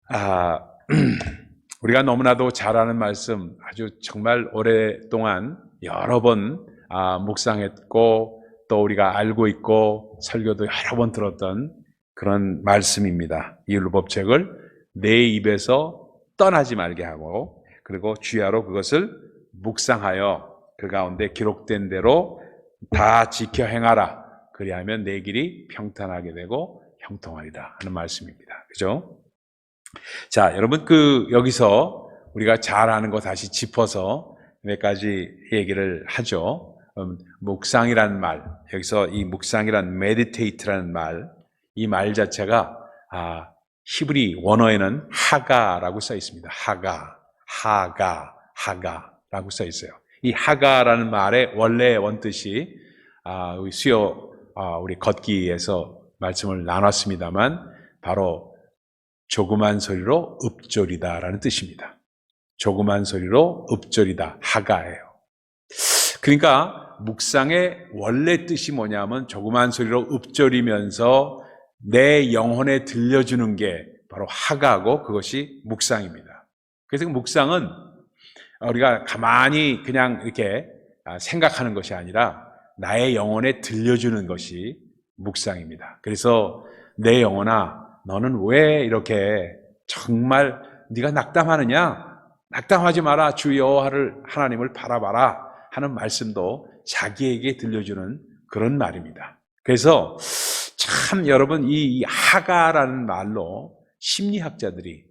아, 우리가 너무나도 잘 아는 말씀, 아주 정말 오랫동안 여러 번 묵상했고 또 우리가 알고 있고 설교도 여러 번 들었던 그런 말씀입니다. 이 율법책을 내 입에서 떠나지 말게 하고 그리고 주야로 그것을 묵상하여 그 가운데 기록된 대로 다 지켜 행하라. 그리하면 내 길이 평탄하게 되고 형통하리라 하는 말씀입니다. 그죠? 자, 여러분 여기서 우리가 잘 아는 거 다시 짚어서 몇 가지 얘기를 하죠. 묵상이라는 말, 여기서 이 묵상이란 meditate라는 말, 이 말 자체가 히브리 원어에는 하가라고 써 있습니다. 하가라고 써 있어요. 이 하가라는 말의 원래 원뜻이 우리 걷기에서 말씀을 나눴습니다만 바로 조그만 소리로 읊조리다라는 뜻입니다. 조그만 소리로 읊조리다, 하가예요. 그러니까 묵상의 원래 뜻이 뭐냐면 조그만 소리로 읊조리면서 내 영혼에 들려주는 게 바로 하가고 그것이 묵상입니다. 그래서 묵상은 우리가 가만히 그냥 이렇게 생각하는 것이 아니라 나의 영혼에 들려주는 것이 묵상입니다. 그래서 내 영혼아, 너는 왜 이렇게 정말 네가 낙담하느냐? 낙담하지 마라. 주 여호와를 하나님을 바라봐라 하는 말씀도 자기에게 들려주는 그런 말입니다. 그래서 참 여러분 이 하가라는 말로 심리학자들이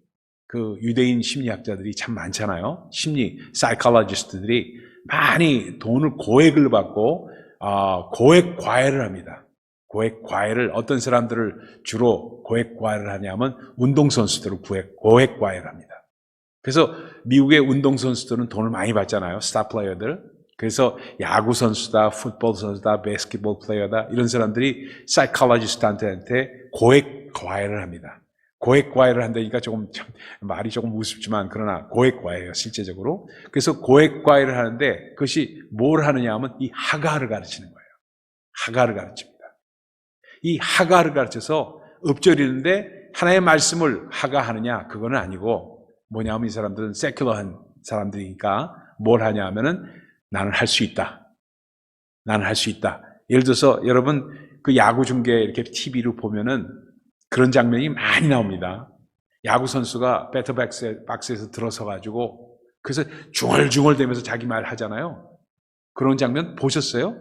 그 유대인 심리학자들이 참 많잖아요. 심리 사이콜로지스트들이 많이 돈을 고액을 받고 고액 과외를 합니다. 고액 과외를 어떤 사람들을 주로 고액 과외를 하냐면 운동선수들을 고액 과외를 합니다. 그래서 미국의 운동선수들은 돈을 많이 받잖아요. 스타 플레이어들. 그래서 야구 선수다, 풋볼 선수다, 바스켓볼 플레이어다 이런 사람들이 사이콜로지스트한테 고액 과외를 합니다. 고액 과외를 한다니까 말이 조금 우습지만 그러나 고액 과외예요, 실제적으로. 그래서 고액 과외를 하는데 그것이 뭘 하느냐 하면 이 하가를 가르치는 거예요. 하가를 가르칩니다. 이 하가를 가르쳐서 읊조리는데 하나의 말씀을 하가하느냐 그거는 아니고 뭐냐면 이 사람들은 세큘러한 사람들이니까 뭘 하냐 하면은 나는 할 수 있다. 나는 할 수 있다. 예를 들어서 여러분 그 야구 중계 이렇게 TV로 보면은 그런 장면이 많이 나옵니다. 야구 선수가 배터박스에서 들어서 가지고 그래서 중얼중얼대면서 자기 말 하잖아요. 그런 장면 보셨어요?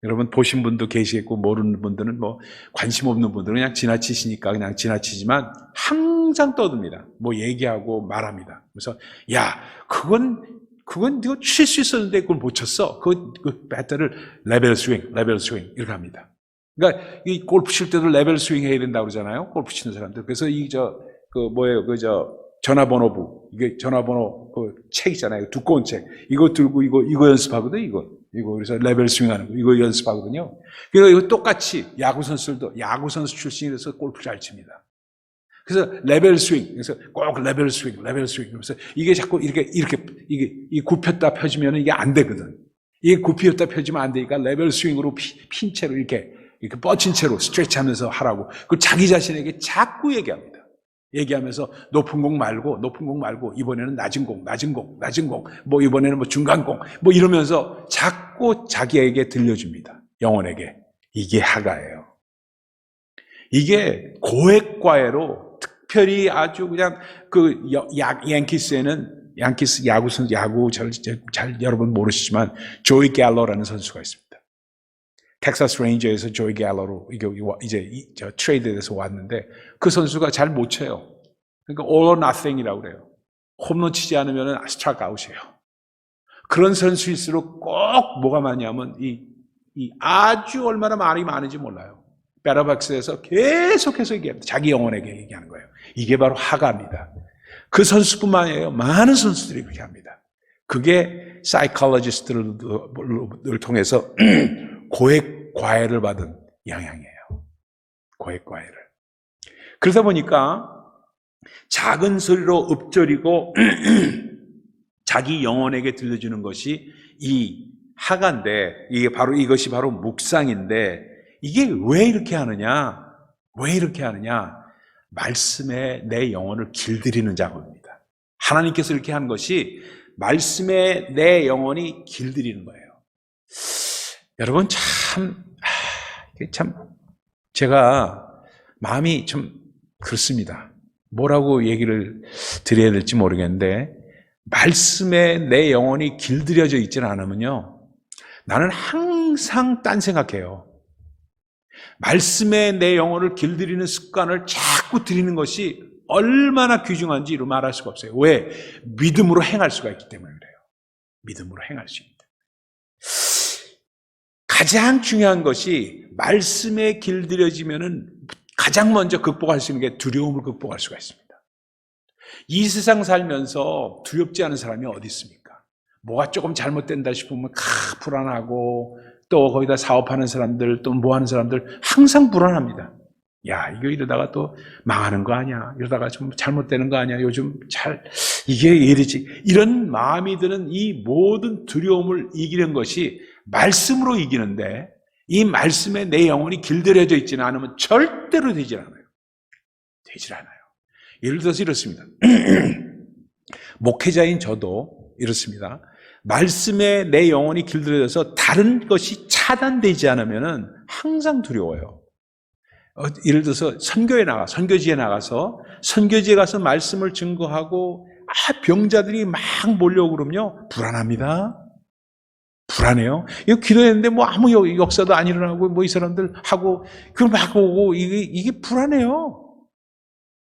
여러분 보신 분도 계시겠고 모르는 분들은 뭐 관심 없는 분들은 그냥 지나치시니까 그냥 지나치지만 항상 떠듭니다. 뭐 얘기하고 말합니다. 그래서 야 그건 네가 칠 수 있었는데 그걸 못 쳤어. 그 배터를 레벨 스윙 이렇게 합니다. 그러니까 이 골프 칠 때도 레벨 스윙 해야 된다고 그러잖아요. 골프 치는 사람들. 그래서 전화번호부 이게 전화번호 그 책 있잖아요. 두꺼운 책 이거 들고 이거 연습하거든 이거 그래서 레벨 스윙하는 거 이거 연습하거든요. 그래서 이거 똑같이 야구 선수들도 야구 선수 출신이라서 골프 잘 칩니다. 그래서 레벨 스윙 그래서 꼭 레벨 스윙 그래서 이게 자꾸 이게 굽혔다 펴지면 이게 안 되거든. 이게 굽혔다 펴지면 안 되니까 레벨 스윙으로 핀 채로 이렇게 뻗친 채로 스트레치하면서 하라고. 그 자기 자신에게 자꾸 얘기하면서 높은 공 말고 이번에는 낮은 공 뭐 이번에는 뭐 중간 공 뭐 이러면서 자꾸 자기에게 들려줍니다. 영혼에게. 이게 하가예요. 이게 고액 과외로 특별히 아주 그냥 양키스에는 양키스 야구 잘 여러분 모르시지만 조이 갤러라는 선수가 있습니다. 텍사스 레인저에서 조이 갤러로 이제 트레이드돼서 왔는데 그 선수가 잘 못 쳐요. 그러니까 all or nothing이라고 그래요. 홈런 치지 않으면 스트라이크 아웃이에요. 그런 선수일수록 꼭 뭐가 많냐면 아주 얼마나 말이 많은지 몰라요. 배터박스에서 계속해서 얘기합니다. 자기 영혼에게 얘기하는 거예요. 이게 바로 하가입니다. 그 선수뿐만 아니에요. 많은 선수들이 그렇게 합니다. 그게 사이콜로지스트를 통해서 고액 과외를 받은 양양이에요. 고액 과외를. 그러다 보니까 작은 소리로 읊조리고 자기 영혼에게 들려주는 것이 이 하가인데 이것이 바로 묵상인데 이게 왜 이렇게 하느냐? 말씀에 내 영혼을 길들이는 작업입니다. 하나님께서 이렇게 한 것이 말씀에 내 영혼이 길들이는 거예요. 여러분 참 제가 마음이 좀 그렇습니다. 뭐라고 얘기를 드려야 될지 모르겠는데 말씀에 내 영혼이 길들여져 있지는 않으면요, 나는 항상 딴 생각해요. 말씀에 내 영혼을 길들이는 습관을 자꾸 들이는 것이 얼마나 귀중한지 이루 말할 수가 없어요. 왜? 믿음으로 행할 수가 있기 때문에 그래요. 믿음으로 행할 수 있다. 가장 중요한 것이 말씀에 길들여지면은 가장 먼저 극복할 수 있는 게 두려움을 극복할 수가 있습니다. 이 세상 살면서 두렵지 않은 사람이 어디 있습니까? 뭐가 조금 잘못된다 싶으면 불안하고, 또 거기다 사업하는 사람들, 또 뭐 하는 사람들 항상 불안합니다. 야, 이거 이러다가 또 망하는 거 아니야? 이러다가 좀 잘못되는 거 아니야? 요즘 이게 왜 이러지? 이런 마음이 드는 이 모든 두려움을 이기는 것이 말씀으로 이기는데, 이 말씀에 내 영혼이 길들여져 있지는 않으면 절대로 되질 않아요. 되질 않아요. 예를 들어서 이렇습니다. 목회자인 저도 이렇습니다. 말씀에 내 영혼이 길들여져서 다른 것이 차단되지 않으면 항상 두려워요. 예를 들어서 선교지에 나가서 선교지에 가서 말씀을 증거하고 병자들이 막 몰려오고 그러면요, 불안합니다. 불안해요. 이거 기도했는데 뭐 아무 역사도 안 일어나고 뭐 이 사람들 하고 그걸 막 오고 이게 불안해요.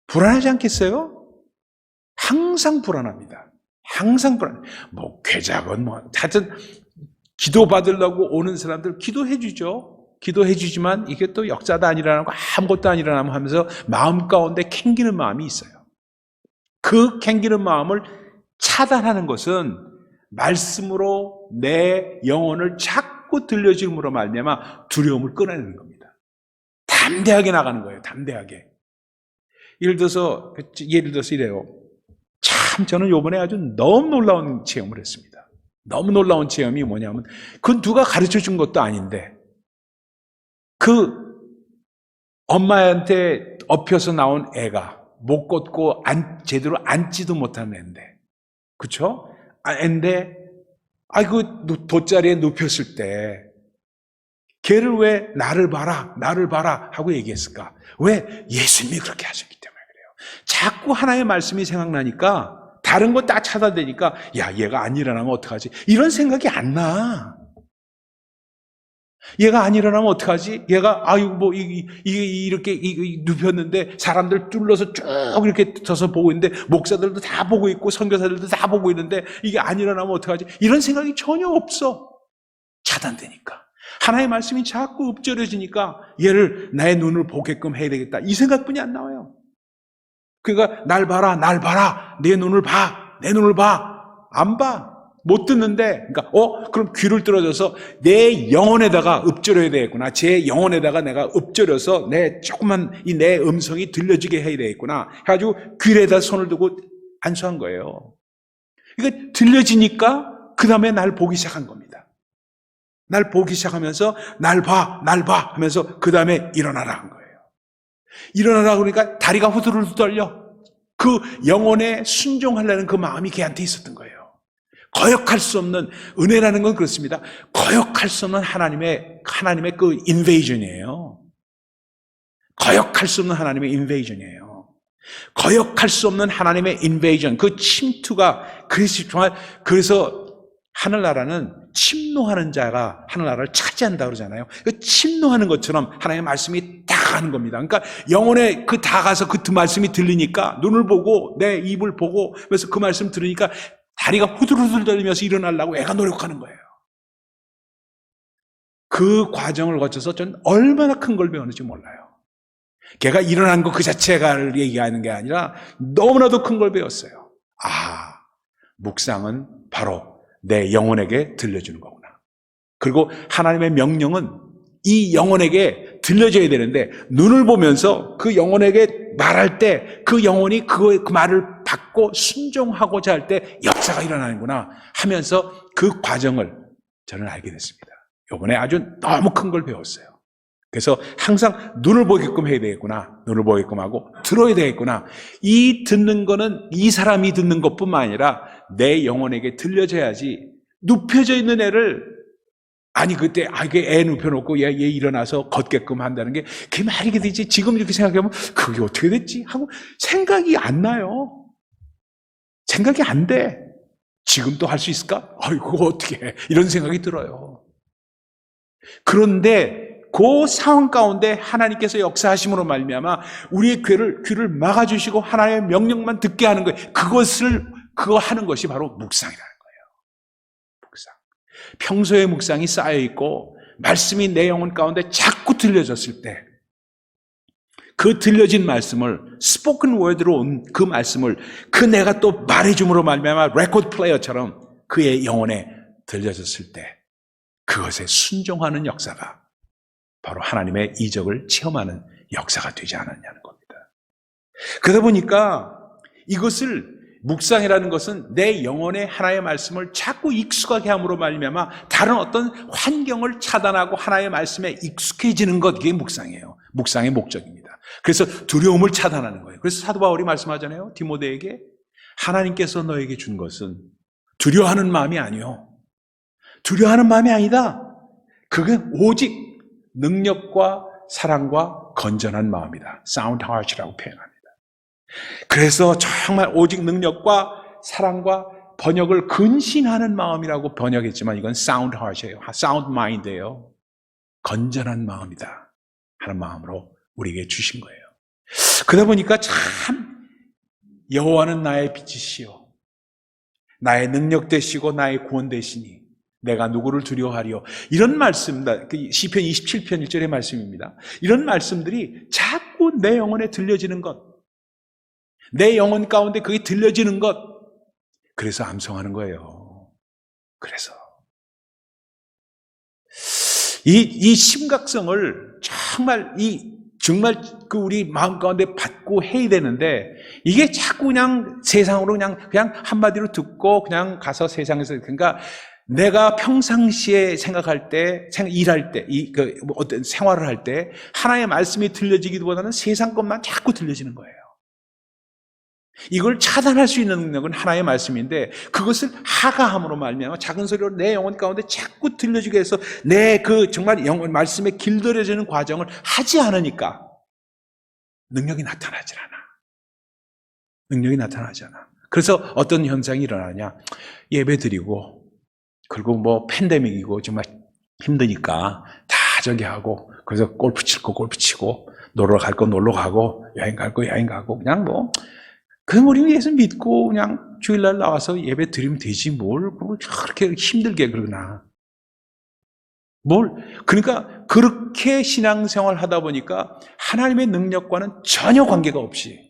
불안하지 않겠어요? 항상 불안합니다. 항상 불안해. 목회자건 하여튼 기도 받으려고 오는 사람들 기도해 주죠. 기도해 주지만 이게 또 역사도 안 일어나고 아무것도 안 일어나면 하면서 마음 가운데 캥기는 마음이 있어요. 그 캥기는 마음을 차단하는 것은 말씀으로 내 영혼을 자꾸 들려줌으로 말미암아 두려움을 끊어내는 겁니다. 담대하게 나가는 거예요. 담대하게. 예를 들어서 이래요. 참 저는 이번에 아주 너무 놀라운 체험을 했습니다. 너무 놀라운 체험이 뭐냐면, 그건 누가 가르쳐 준 것도 아닌데, 그 엄마한테 엎혀서 나온 애가 못 걷고 제대로 앉지도 못하는 애인데, 그쵸? 애인데, 그 돗자리에 눕혔을 때 걔를 왜 나를 봐라 하고 얘기했을까? 왜? 예수님이 그렇게 하셨기 때문에 그래요. 자꾸 하나의 말씀이 생각나니까 다른 거 딱 차단되니까, 야, 얘가 안 일어나면 어떡하지? 이런 생각이 안 나. 얘가 안 일어나면 어떡하지? 얘가 이렇게 눕혔는데 사람들 뚫러서 쭉 이렇게 서서 보고 있는데, 목사들도 다 보고 있고 선교사들도 다 보고 있는데 이게 안 일어나면 어떡하지? 이런 생각이 전혀 없어. 차단되니까. 하나의 말씀이 자꾸 읊조려지니까 얘를 나의 눈을 보게끔 해야 되겠다, 이 생각뿐이 안 나와요. 그러니까 날 봐라, 내 눈을 봐, 안 봐. 못 듣는데, 그러니까 그럼 귀를 뚫어줘서 내 영혼에다가 읊조려야 되겠구나. 제 영혼에다가 내가 읊조려서 조금만 내 음성이 들려지게 해야 되겠구나 해가지고 귀에다 손을 두고 안수한 거예요. 그러니까 들려지니까 그 다음에 날 보기 시작한 겁니다. 날 보기 시작하면서 날 봐 하면서 그 다음에 일어나라 한 거예요. 일어나라 그러니까 다리가 후들후들 떨려. 그 영혼에 순종하려는 그 마음이 걔한테 있었던 거예요. 거역할 수 없는 은혜라는 건 그렇습니다. 거역할 수 없는 하나님의 그 인베이전이에요. 거역할 수 없는 하나님의 인베이전이에요. 거역할 수 없는 하나님의 인베이전, 그 침투가 그래서 하늘나라는 침노하는 자가 하늘나라를 차지한다 그러잖아요. 그 침노하는 것처럼 하나님의 말씀이 다가가는 겁니다. 그러니까 영혼에 다가가서 그 말씀이 들리니까 눈을 보고 내 입을 보고 그래서 그 말씀 들으니까 다리가 후들후들 떨리면서 일어나려고 애가 노력하는 거예요. 그 과정을 거쳐서 전 얼마나 큰 걸 배웠는지 몰라요. 걔가 일어난 거 그 자체가 얘기하는 게 아니라 너무나도 큰 걸 배웠어요. 묵상은 바로 내 영혼에게 들려주는 거구나. 그리고 하나님의 명령은 이 영혼에게 들려줘야 되는데, 눈을 보면서 그 영혼에게 말할 때 그 영혼이 그 말을 받고 순종하고자 할 때 역사가 일어나는구나 하면서 그 과정을 저는 알게 됐습니다. 이번에 아주 너무 큰 걸 배웠어요. 그래서 항상 눈을 보게끔 해야 되겠구나. 눈을 보게끔 하고 들어야 되겠구나. 이 듣는 거는 이 사람이 듣는 것뿐만 아니라 내 영혼에게 들려져야지. 눕혀져 있는 애를 아니 그때 이게 애 눕혀놓고 얘 일어나서 걷게끔 한다는 게 그게 말이 되지. 지금 이렇게 생각하면 그게 어떻게 됐지? 하고 생각이 안 나요. 생각이 안 돼. 지금 또 할 수 있을까? 그거 어떻게 해? 이런 생각이 들어요. 그런데 그 상황 가운데 하나님께서 역사하심으로 말미암아 우리의 귀를 막아주시고 하나님의 명령만 듣게 하는 거예요. 그거 하는 것이 바로 묵상이라는 거예요. 묵상. 평소에 묵상이 쌓여 있고 말씀이 내 영혼 가운데 자꾸 들려졌을 때 그 들려진 말씀을 스포큰 워드로 온 그 말씀을 내가 또 말해줌으로 말미암아 레코드 플레이어처럼 그의 영혼에 들려졌을 때 그것에 순종하는 역사가 바로 하나님의 이적을 체험하는 역사가 되지 않았냐는 겁니다. 그러다 보니까 이것을 묵상이라는 것은 내 영혼에 하나의 말씀을 자꾸 익숙하게 함으로 말미암아 다른 어떤 환경을 차단하고 하나의 말씀에 익숙해지는 것, 이게 묵상이에요. 묵상의 목적입니다. 그래서 두려움을 차단하는 거예요. 그래서 사도 바울이 말씀하잖아요. 디모데에게 하나님께서 너에게 준 것은 두려워하는 마음이 아니요. 두려워하는 마음이 아니다. 그게 오직 능력과 사랑과 건전한 마음이다. Sound heart이라고 표현합니다. 그래서 정말 오직 능력과 사랑과 번역을 근신하는 마음이라고 번역했지만 이건 sound heart이에요. sound mind예요. 건전한 마음이다 하는 마음으로 우리에게 주신 거예요. 그러다 보니까 참 여호와는 나의 빛이시요 나의 능력 되시고 나의 구원 되시니 내가 누구를 두려워하리요. 이런 말씀입니다. 시편 27편 1절의 말씀입니다. 이런 말씀들이 자꾸 내 영혼에 들려지는 것, 내 영혼 가운데 그게 들려지는 것, 그래서 암송하는 거예요. 그래서 이 심각성을 정말 그 우리 마음 가운데 받고 해야 되는데 이게 자꾸 그냥 세상으로 그냥 한마디로 듣고 그냥 가서 세상에서 그러니까 내가 평상시에 생각할 때, 일할 때, 어떤 생활을 할 때 하나님의 말씀이 들려지기보다는 세상 것만 자꾸 들려지는 거예요. 이걸 차단할 수 있는 능력은 하나의 말씀인데 그것을 하가함으로 말미암아 작은 소리로 내 영혼 가운데 자꾸 들려지게 해서 내 정말 영혼 말씀에 길들여지는 과정을 하지 않으니까 능력이 나타나지 않아. 능력이 나타나지 않아. 그래서 어떤 현상이 일어나냐? 예배 드리고 그리고 팬데믹이고 정말 힘드니까 다 저기 하고 그래서 골프 칠 거 골프 치고 놀러 갈 거 놀러 가고 여행 갈 거 여행 가고 그냥 그럼 우리는 예수 믿고 그냥 주일날 나와서 예배 드리면 되지 뭘 그렇게 힘들게 그러나 그러니까 그렇게 신앙생활 하다 보니까 하나님의 능력과는 전혀 관계가 없이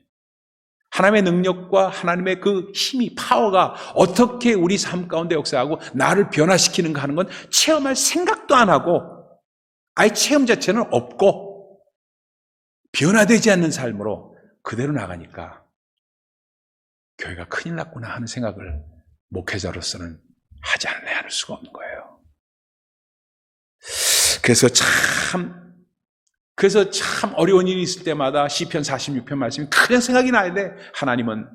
하나님의 능력과 하나님의 그 힘이 파워가 어떻게 우리 삶 가운데 역사하고 나를 변화시키는가 하는 건 체험할 생각도 안 하고 아예 체험 자체는 없고 변화되지 않는 삶으로 그대로 나가니까 교회가 큰일 났구나 하는 생각을 목회자로서는 하지 않을 수가 없는 거예요. 그래서 참 어려운 일이 있을 때마다 시편 46편 말씀이 그냥 생각이 나야 돼. 하나님은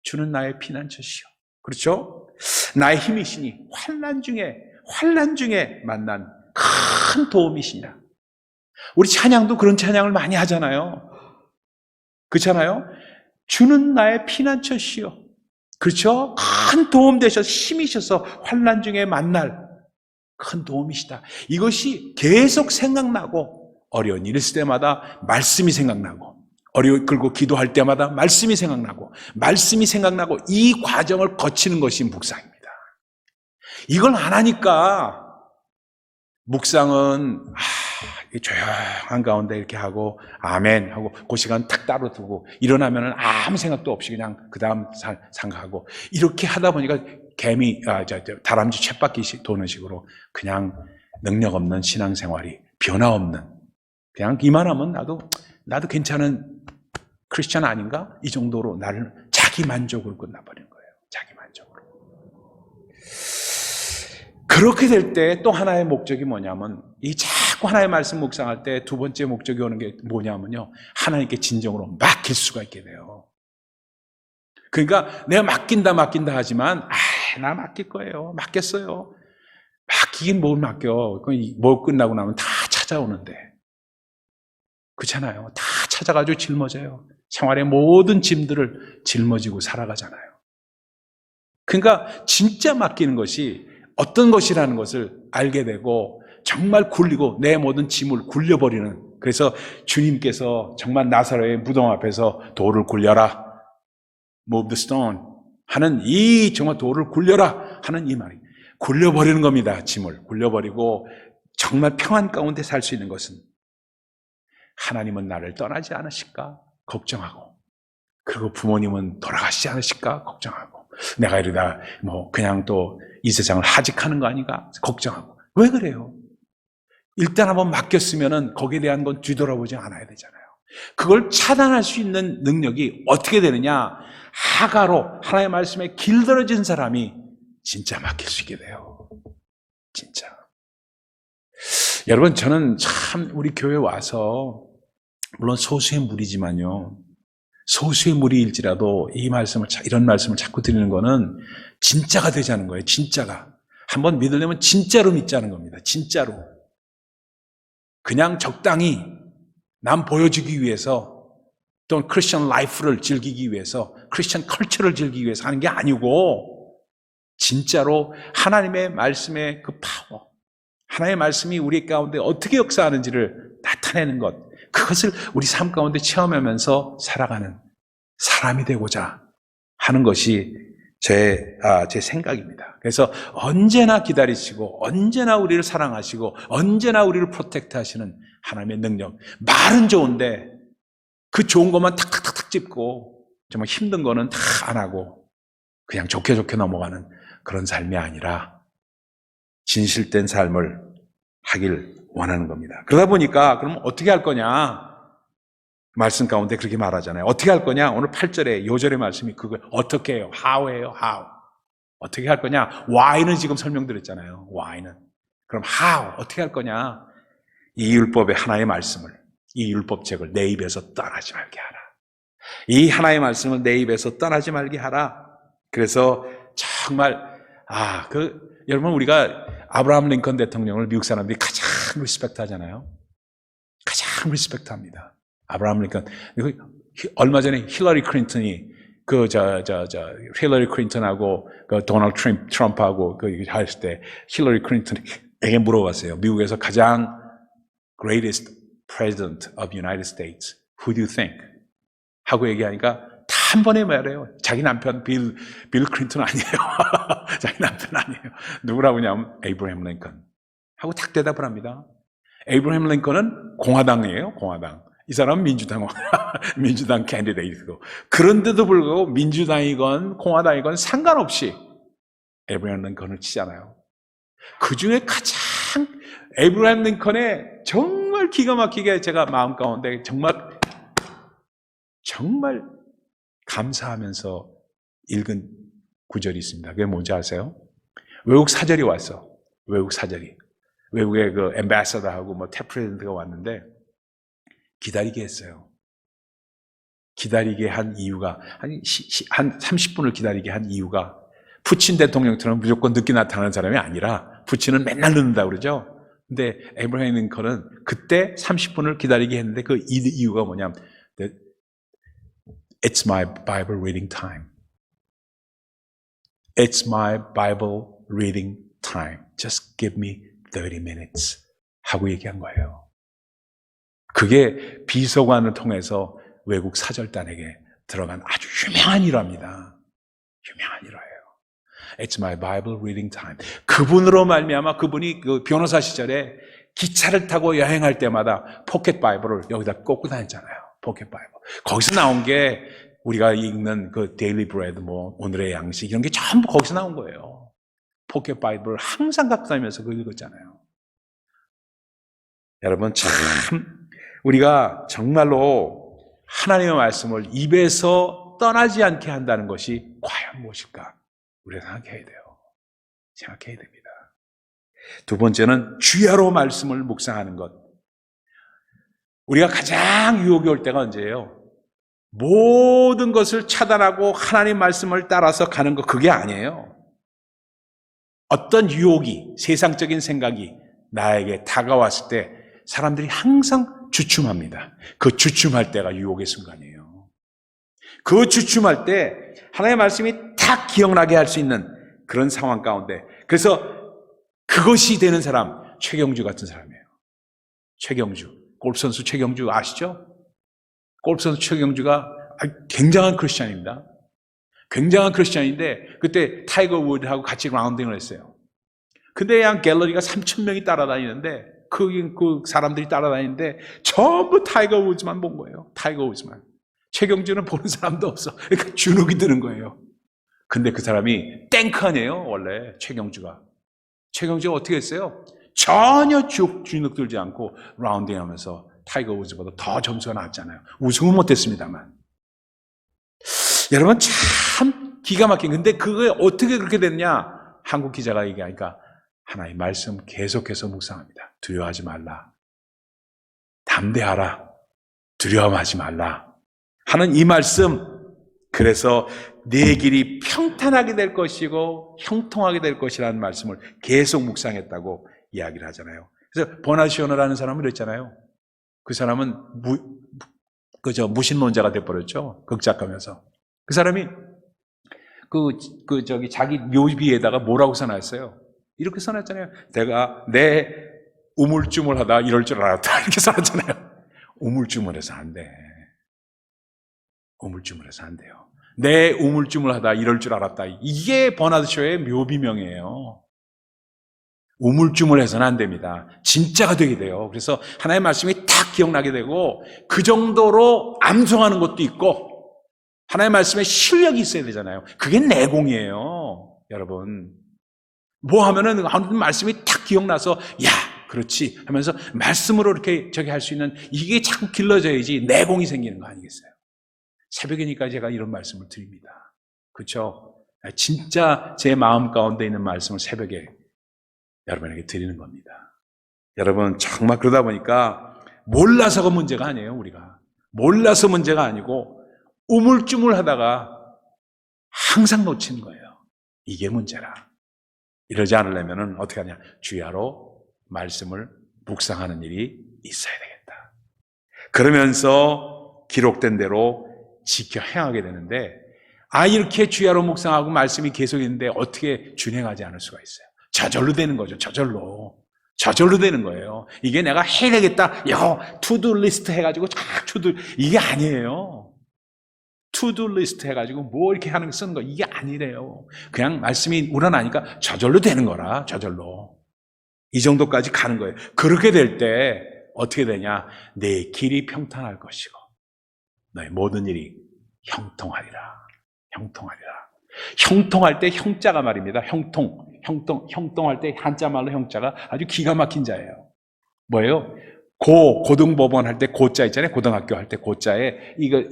주는 나의 피난처시요. 그렇죠? 나의 힘이시니 환난 중에 만난 큰 도움이시냐. 우리 찬양도 그런 찬양을 많이 하잖아요. 그렇잖아요? 주는 나의 피난처시요. 그렇죠? 큰 도움 되셔서 힘이셔서 환난 중에 만날 큰 도움이시다. 이것이 계속 생각나고 어려운 일 있을 때마다 말씀이 생각나고 그리고 기도할 때마다 말씀이 생각나고 이 과정을 거치는 것이 묵상입니다. 이걸 안 하니까 묵상은 조용한 가운데 이렇게 하고 아멘 하고 그 시간 탁 따로 두고 일어나면 아무 생각도 없이 그냥 그 다음 생각하고 이렇게 하다 보니까 다람쥐 쳇바퀴 도는 식으로 그냥 능력 없는 신앙생활이 변화 없는 그냥 이만하면 나도 괜찮은 크리스천 아닌가? 이 정도로 나를 자기 만족으로 끝나버리는 거예요. 자기 만족으로. 그렇게 될 때 또 하나의 목적이 뭐냐면 이 자꾸 하나님의 말씀 묵상할 때 두 번째 목적이 오는 게 뭐냐면요, 하나님께 진정으로 맡길 수가 있게 돼요. 그러니까 내가 맡긴다 하지만 나 맡길 거예요. 맡겼어요. 맡기긴 뭘 맡겨. 뭐 끝나고 나면 다 찾아오는데. 그렇잖아요. 다 찾아가지고 짊어져요. 생활의 모든 짐들을 짊어지고 살아가잖아요. 그러니까 진짜 맡기는 것이 어떤 것이라는 것을 알게 되고 정말 굴리고 내 모든 짐을 굴려버리는, 그래서 주님께서 정말 나사로의 무덤 앞에서 돌을 굴려라, move the stone 하는 이 정말 돌을 굴려라 하는 이 말이, 굴려버리는 겁니다. 짐을 굴려버리고 정말 평안 가운데 살 수 있는 것은, 하나님은 나를 떠나지 않으실까 걱정하고, 그리고 부모님은 돌아가시지 않으실까 걱정하고, 내가 이러다 뭐 그냥 또 이 세상을 하직하는 거 아닌가 걱정하고. 왜 그래요? 일단 한번 맡겼으면은 거기에 대한 건 뒤돌아보지 않아야 되잖아요. 그걸 차단할 수 있는 능력이 어떻게 되느냐? 하가로 하나님의 말씀에 길들여진 사람이 진짜 맡길 수 있게 돼요. 진짜. 여러분, 저는 참 우리 교회 와서, 물론 소수의 무리지만요, 소수의 무리일지라도 이 말씀을, 이런 말씀을 자꾸 드리는 거는 진짜가 되자는 거예요. 진짜가. 한번 믿으려면 진짜로 믿자는 겁니다. 진짜로. 그냥 적당히 남 보여주기 위해서, 또는 크리스천 라이프를 즐기기 위해서, 크리스천 컬처를 즐기기 위해서 하는 게 아니고, 진짜로 하나님의 말씀의 그 파워, 하나님의 말씀이 우리 가운데 어떻게 역사하는지를 나타내는 것, 그것을 우리 삶 가운데 체험하면서 살아가는 사람이 되고자 하는 것이 제 생각입니다. 그래서 언제나 기다리시고, 언제나 우리를 사랑하시고, 언제나 우리를 프로텍트 하시는 하나님의 능력. 말은 좋은데 그 좋은 것만 탁탁탁탁 짚고 정말 힘든 거는 다 안 하고 그냥 좋게 넘어가는 그런 삶이 아니라 진실된 삶을 하길 원하는 겁니다. 그러다 보니까 그럼 어떻게 할 거냐? 말씀 가운데 그렇게 말하잖아요. 어떻게 할 거냐? 오늘 8절에 요절의 말씀이 그거 어떻게 해요? how예요. how. 어떻게 할 거냐? why는 지금 설명드렸잖아요. why는. 그럼 how 어떻게 할 거냐? 이 율법의 하나의 말씀을, 이 율법책을 내 입에서 떠나지 말게 하라. 이 하나의 말씀을 내 입에서 떠나지 말게 하라. 그래서 정말 여러분, 우리가 아브라함 링컨 대통령을 미국 사람들이 가장 리스펙트 하잖아요. 가장 리스펙트 합니다. 아브라함 링컨. 얼마 전에 힐러리 클린턴이 힐러리 클린턴하고 도널드 트럼프하고 했을 때 힐러리 클린턴에게 물어봤어요. 미국에서 가장 greatest president of United States, who do you think? 하고 얘기하니까 다 한 번에 말해요. 자기 남편 빌 클린턴 아니에요. 자기 남편 아니에요. 누구라고 하냐면 에이브러햄 링컨 하고 딱 대답을 합니다. 에이브러햄 링컨은 공화당이에요. 공화당. 이 사람은 민주당 캔디데이트고, 그런데도 불구하고 민주당이건 공화당이건 상관없이 에이브러햄 링컨을 치잖아요. 그 중에 가장 에이브러햄 링컨의 정말 기가 막히게 제가 마음 가운데 정말 감사하면서 읽은 구절이 있습니다. 그게 뭔지 아세요? 외국 사절이 왔어. 외국 사절이. 외국의 그 엠베서더하고 탭 프레젠트가 왔는데 기다리게 했어요. 기다리게 한 이유가, 한 30분을 기다리게 한 이유가, 푸친 대통령처럼 무조건 늦게 나타나는 사람이 아니라, 푸친은 맨날 늦는다 그러죠. 근데 에이브러햄 링컨은 그때 30분을 기다리게 했는데 그 이유가 뭐냐면, It's my Bible reading time. It's my Bible reading time. Just give me 30 minutes. 하고 얘기한 거예요. 그게 비서관을 통해서 외국 사절단에게 들어간 아주 유명한 일화입니다. 유명한 일화예요. It's my Bible reading time. 그분으로 말미암아, 그분이 그 변호사 시절에 기차를 타고 여행할 때마다 포켓 바이블을 여기다 꽂고 다녔잖아요. 포켓 바이블. 거기서 나온 게 우리가 읽는 그 데일리 브레드, 뭐 오늘의 양식, 이런 게 전부 거기서 나온 거예요. 포켓 바이블을 항상 갖고 다니면서 그걸 읽었잖아요. 여러분, 참 우리가 정말로 하나님의 말씀을 입에서 떠나지 않게 한다는 것이 과연 무엇일까? 우리가 생각해야 돼요. 생각해야 됩니다. 두 번째는 주야로 말씀을 묵상하는 것. 우리가 가장 유혹이 올 때가 언제예요? 모든 것을 차단하고 하나님 말씀을 따라서 가는 거 그게 아니에요. 어떤 유혹이, 세상적인 생각이 나에게 다가왔을 때 사람들이 항상 주춤합니다. 그 주춤할 때가 유혹의 순간이에요. 그 주춤할 때 하나님의 말씀이 딱 기억나게 할 수 있는 그런 상황 가운데, 그래서 그것이 되는 사람, 최경주 같은 사람이에요. 최경주, 골프선수 최경주 아시죠? 골프선수 최경주가 굉장한 크리스찬입니다. 굉장한 크리스찬인데 그때 타이거 우드하고 같이 라운딩을 했어요. 근데 그냥 갤러리가 3,000명이 따라다니는데 그 사람들이 따라다니는데 전부 타이거 우즈만 본 거예요. 타이거 우즈만. 최경주는 보는 사람도 없어. 그러니까 주눅이 드는 거예요. 근데 그 사람이 탱크 아니에요, 원래 최경주가. 최경주가 어떻게 했어요? 전혀 주눅 들지 않고 라운딩 하면서 타이거 우즈보다 더 점수가 나왔잖아요. 우승은 못했습니다만. 여러분 참 기가 막힌. 근데 그게 어떻게 그렇게 됐냐? 한국 기자가 얘기하니까 하나님 말씀 계속해서 묵상합니다. 두려워하지 말라. 담대하라. 두려워하지 말라. 하는 이 말씀, 그래서 내 길이 평탄하게 될 것이고 형통하게 될 것이라는 말씀을 계속 묵상했다고 이야기를 하잖아요. 그래서 버나시오너라는 사람은 그랬잖아요. 그 사람은 무신론자가 돼버렸죠. 극작가면서. 그 사람이 자기 묘비에다가 뭐라고 써놨어요? 이렇게 써놨잖아요. 내가 내 우물쭈물하다 이럴 줄 알았다. 이렇게 써놨잖아요. 우물쭈물해서 안 돼. 우물쭈물해서 안 돼요. 내 우물쭈물하다 이럴 줄 알았다. 이게 버나드쇼의 묘비명이에요. 우물쭈물해서는 안 됩니다. 진짜가 되게 돼요. 그래서 하나님의 말씀이 딱 기억나게 되고 그 정도로 암송하는 것도 있고 하나님의 말씀에 실력이 있어야 되잖아요. 그게 내공이에요. 여러분. 뭐 하면은 하나님 말씀이 딱 기억나서 야 그렇지 하면서 말씀으로 이렇게 할 수 있는 이게 자꾸 길러져야지 내공이 생기는 거 아니겠어요? 새벽이니까 제가 이런 말씀을 드립니다. 그렇죠? 진짜 제 마음 가운데 있는 말씀을 새벽에 여러분에게 드리는 겁니다. 여러분 정말 그러다 보니까 몰라서가 문제가 아니에요. 우리가 몰라서 문제가 아니고 우물쭈물하다가 항상 놓치는 거예요. 이게 문제라. 이러지 않으려면 어떻게 하냐? 주야로 말씀을 묵상하는 일이 있어야 되겠다. 그러면서 기록된 대로 지켜 행하게 되는데 이렇게 주야로 묵상하고 말씀이 계속 있는데 어떻게 준행하지 않을 수가 있어요? 저절로 되는 거죠. 저절로 되는 거예요. 이게 내가 해야 되겠다. 투두 리스트 해가지고 이게 아니에요. 투두 리스트 해가지고 뭐 이렇게 쓰는 거 이게 아니래요. 그냥 말씀이 우러나니까 저절로 되는 거라. 저절로. 이 정도까지 가는 거예요. 그렇게 될 때 어떻게 되냐? 내 길이 평탄할 것이고 너의 모든 일이 형통하리라. 형통할 때 형자가 말입니다. 형통할 때 한자말로 형자가 아주 기가 막힌 자예요. 뭐예요? 고등법원 할 때 고자 있잖아요. 고등학교 할 때 고자에 이거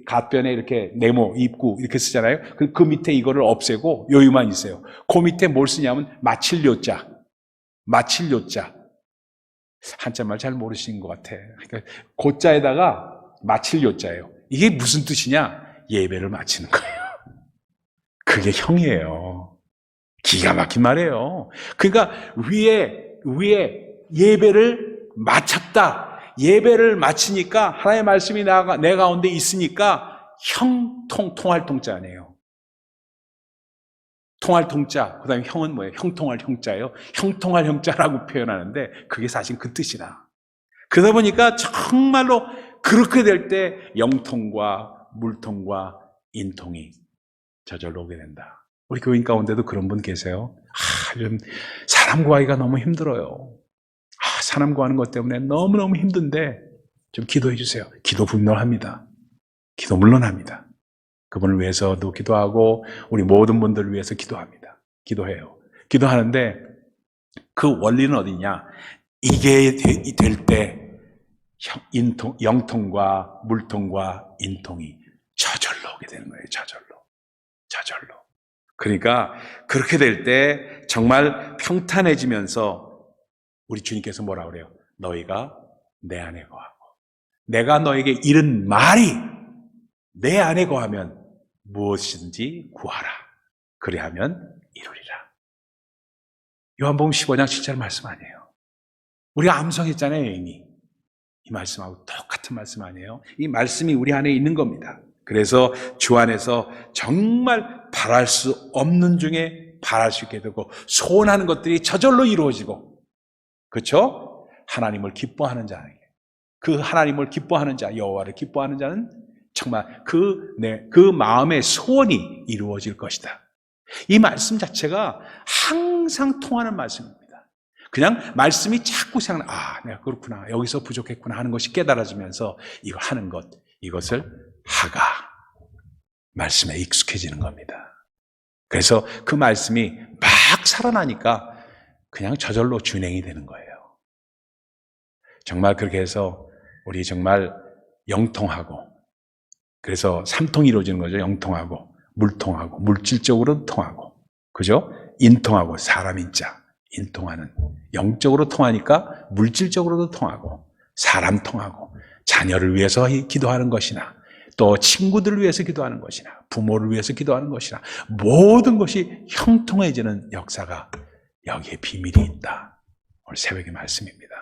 갓변에 이렇게 네모, 입구 이렇게 쓰잖아요. 그 밑에 이거를 없애고 요유만 있어요. 그 밑에 뭘 쓰냐면 마칠요자. 한자말 잘 모르시는 것 같아. 그러니까 고자에다가 마칠요자예요. 이게 무슨 뜻이냐? 예배를 마치는 거예요. 그게 형이에요. 기가 막힌 말이에요. 그러니까 위에 예배를 마쳤다. 예배를 마치니까 하나님의 말씀이 내 가운데 있으니까 통할 통자 아니에요. 통할 통자. 그 다음에 형은 뭐예요? 형통할 형자예요. 형통할 형자라고 표현하는데 그게 사실 그 뜻이라. 그러다 보니까 정말로 그렇게 될 때 영통과 물통과 인통이 저절로 오게 된다. 우리 교인 가운데도 그런 분 계세요? 요즘 사람 구하기가 너무 힘들어요. 사람 구하는 것 때문에 너무너무 힘든데 좀 기도해 주세요. 기도 분명합니다. 기도 물론 합니다. 그분을 위해서도 기도하고 우리 모든 분들을 위해서 기도합니다. 기도해요. 기도하는데 그 원리는 어디냐? 이게 될 때 영통과 물통과 인통이 저절로 오게 되는 거예요. 저절로. 그러니까 그렇게 될 때 정말 평탄해지면서 우리 주님께서 뭐라 그래요? 너희가 내 안에 거하고 내가 너에게 이른 말이 내 안에 거하면 무엇이든지 구하라. 그리하면 이루리라. 요한복음 15장 7절 말씀 아니에요. 우리가 암송했잖아요, 이미. 이 말씀하고 똑같은 말씀 아니에요? 이 말씀이 우리 안에 있는 겁니다. 그래서 주 안에서 정말 바랄 수 없는 중에 바랄 수 있게 되고 소원하는 것들이 저절로 이루어지고, 그렇죠? 하나님을 기뻐하는 자에게, 그 하나님을 기뻐하는 자, 여호와를 기뻐하는 자는 정말 그 마음의 소원이 이루어질 것이다. 이 말씀 자체가 항상 통하는 말씀입니다. 그냥 말씀이 자꾸 생각나, 내가 그렇구나, 여기서 부족했구나 하는 것이 깨달아지면서 이거 하는 것, 이것을 하가 말씀에 익숙해지는 겁니다. 그래서 그 말씀이 막 살아나니까 그냥 저절로 준행이 되는 거예요. 정말 그렇게 해서 우리 정말 영통하고, 그래서 삼통이 이루어지는 거죠. 영통하고, 물통하고, 물질적으로 통하고, 그죠? 인통하고, 사람 인자, 인통하는, 영적으로 통하니까 물질적으로도 통하고, 사람 통하고, 자녀를 위해서 기도하는 것이나, 또 친구들을 위해서 기도하는 것이나, 부모를 위해서 기도하는 것이나, 모든 것이 형통해지는 역사가 여기에 비밀이 있다. 오늘 새벽의 말씀입니다.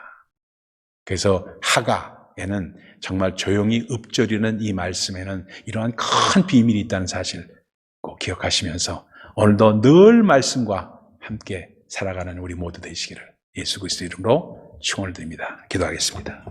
그래서 하가에는 정말 조용히 읊조리는 이 말씀에는 이러한 큰 비밀이 있다는 사실 꼭 기억하시면서 오늘도 늘 말씀과 함께 살아가는 우리 모두 되시기를 예수 그리스도 이름으로 축원을 드립니다. 기도하겠습니다.